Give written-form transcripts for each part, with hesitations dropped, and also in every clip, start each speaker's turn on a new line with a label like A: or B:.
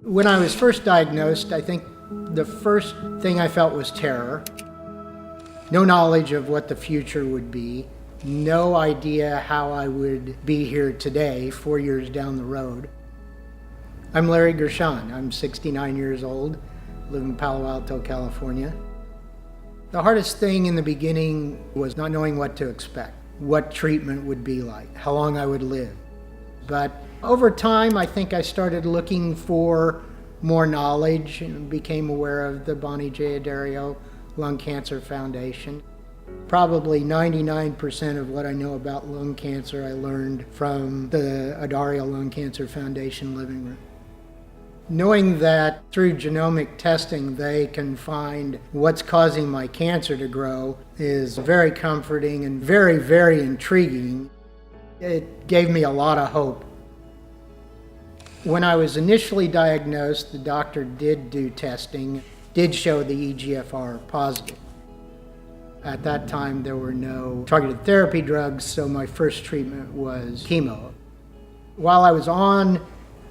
A: When I was first diagnosed, I think the first thing I felt was terror. No knowledge of what the future would be. No idea how I would be here today, 4 years down the road. I'm Larry Gershon. I'm 69 years old, live in Palo Alto, California. The hardest thing in the beginning was not knowing what to expect, what treatment would be like, how long I would live. But over time, I think I started looking for more knowledge and became aware of the Bonnie J. Adario Lung Cancer Foundation. Probably 99% of what I know about lung cancer I learned from the Adario Lung Cancer Foundation living room. Knowing that through genomic testing they can find what's causing my cancer to grow is very comforting and very, very intriguing. It gave me a lot of hope. When I was initially diagnosed, the doctor did do testing, did show the EGFR positive. At that time, there were no targeted therapy drugs, so my first treatment was chemo. While I was on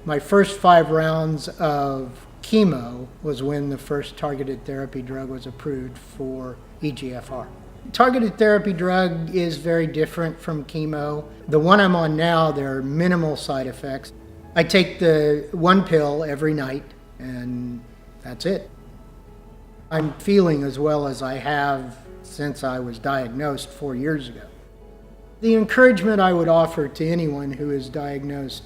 A: my first 5 rounds of chemo was when the first targeted therapy drug was approved for EGFR. Targeted therapy drug is very different from chemo. The one I'm on now, there are minimal side effects. I take the 1 pill every night, and that's it. I'm feeling as well as I have since I was diagnosed 4 years ago. The encouragement I would offer to anyone who is diagnosed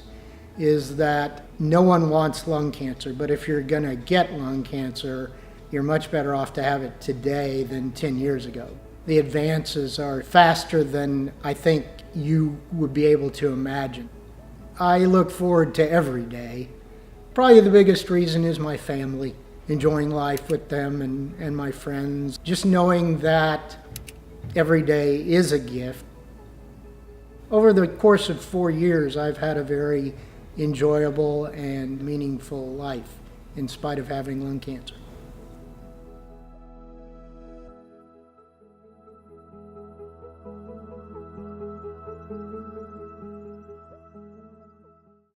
A: is that no one wants lung cancer, but if you're going to get lung cancer, you're much better off to have it today than 10 years ago. The advances are faster than I think you would be able to imagine. I look forward to every day. Probably the biggest reason is my family, enjoying life with them and my friends. Just knowing that every day is a gift. Over the course of 4 years, I've had a very enjoyable and meaningful life in spite of having lung cancer.